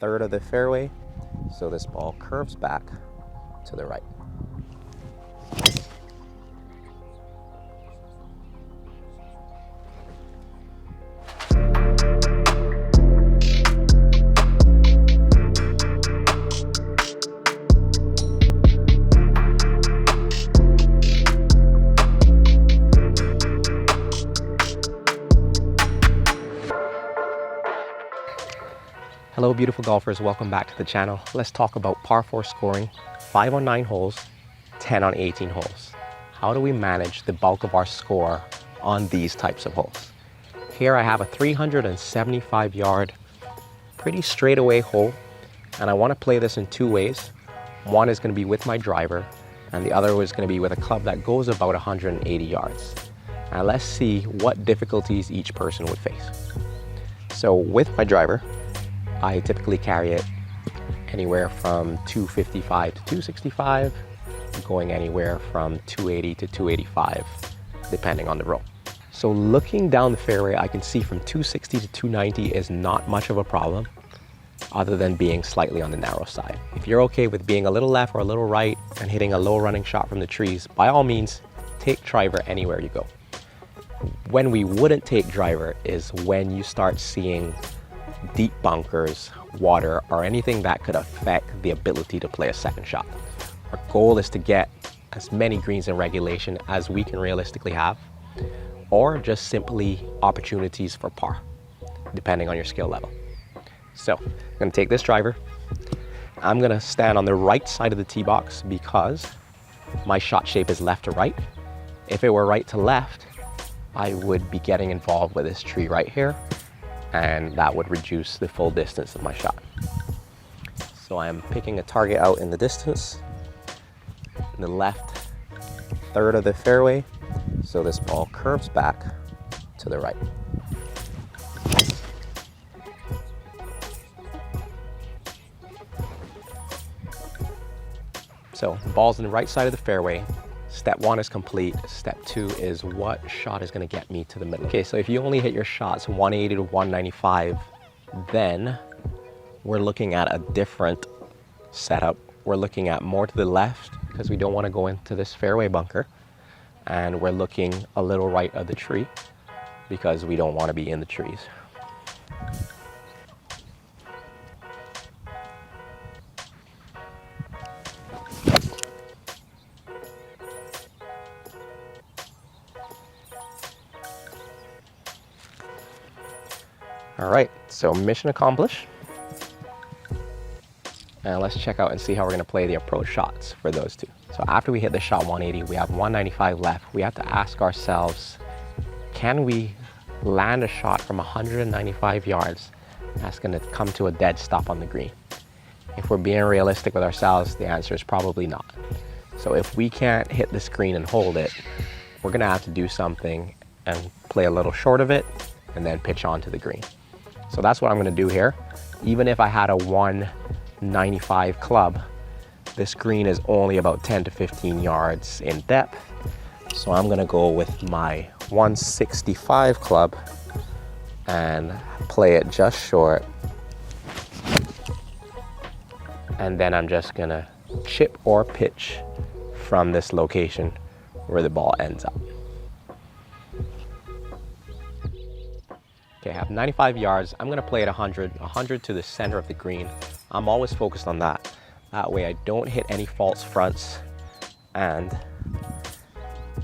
third of the fairway, so this ball curves back to the right. Hello beautiful golfers, welcome back to the channel. Let's talk about par 4 scoring, 5 on 9 holes, 10 on 18 holes. How do we manage the bulk of our score on these types of holes? Here I have a 375 yard, pretty straightaway hole, and I want to play this in two ways. One is going to be with my driver, and the other is going to be with a club that goes about 180 yards. Now let's see what difficulties each person would face. So with my driver, I typically carry it anywhere from 255 to 265, going anywhere from 280 to 285, depending on the roll. So looking down the fairway, I can see from 260 to 290 is not much of a problem, other than being slightly on the narrow side. If you're okay with being a little left or a little right and hitting a low running shot from the trees, by all means, take driver anywhere you go. When we wouldn't take driver is when you start seeing deep bunkers, water, or anything that could affect the ability to play a second shot. Our goal is to get as many greens in regulation as we can realistically have, or just simply opportunities for par, depending on your skill level. So I'm going to take this driver. I'm going to stand on the right side of the tee box because my shot shape is left to right. If it were right to left, I would be getting involved with this tree right here, and that would reduce the full distance of my shot. So I'm picking a target out in the distance, in the left third of the fairway, so this ball curves back to the right. So the ball's on the right side of the fairway. Step one is complete. Step two is what shot is going to get me to the middle. Okay, so if you only hit your shots 180 to 195, then we're looking at a different setup. We're looking at more to the left because we don't want to go into this fairway bunker. And we're looking a little right of the tree because we don't want to be in the trees. All right, so mission accomplished. And let's check out and see how we're gonna play the approach shots for those two. So after we hit the shot 180, we have 195 left. We have to ask ourselves, can we land a shot from 195 yards that's gonna come to a dead stop on the green? If we're being realistic with ourselves, the answer is probably not. So if we can't hit the screen and hold it, we're gonna have to do something and play a little short of it and then pitch onto the green. So that's what I'm gonna do here. Even if I had a 195 club, this green is only about 10 to 15 yards in depth. So I'm gonna go with my 165 club and play it just short. And then I'm just gonna chip or pitch from this location where the ball ends up. Okay, I have 95 yards. I'm gonna play at 100 to the center of the green. I'm always focused on that. That way I don't hit any false fronts and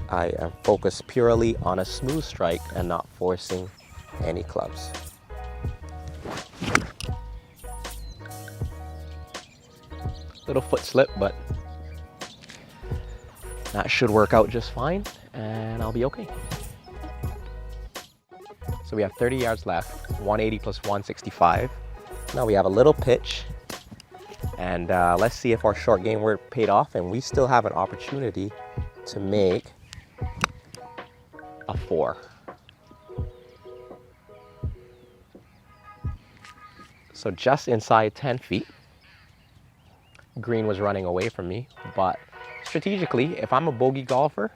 I am focused purely on a smooth strike and not forcing any clubs. Little foot slip, but that should work out just fine and I'll be okay. So we have 30 yards left, 180 plus 165. Now we have a little pitch, and let's see if our short game work paid off, and we still have an opportunity to make a 4. So just inside 10 feet, green was running away from me, but strategically, if I'm a bogey golfer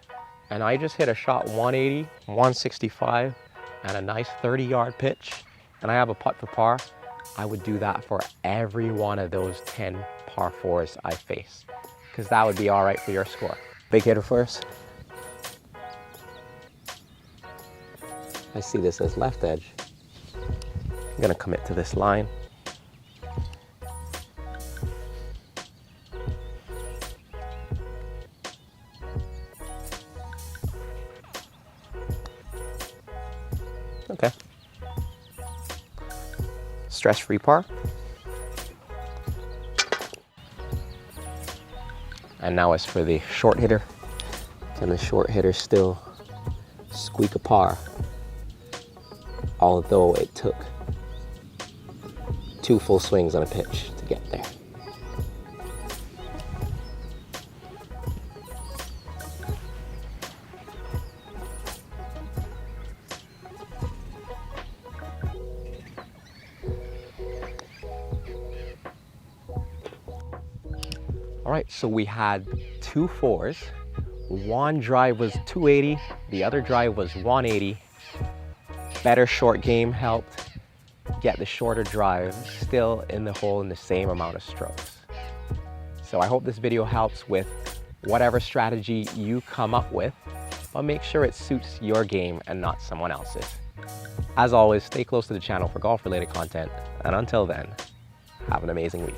and I just hit a shot 180, 165, and a nice 30-yard pitch, and I have a putt for par, I would do that for every one of those 10 par 4s I face, because that would be all right for your score. Big hitter first. I see this as left edge. I'm gonna commit to this line. Okay. Stress-free par. And now as for the short hitter, can the short hitter still squeak a par? Although it took 2 full swings on a pitch to get there. All right, so we had 2 4s. One drive was 280, the other drive was 180. Better short game helped get the shorter drive still in the hole in the same amount of strokes. So I hope this video helps with whatever strategy you come up with, but make sure it suits your game and not someone else's. As always, stay close to the channel for golf-related content, and until then, have an amazing week.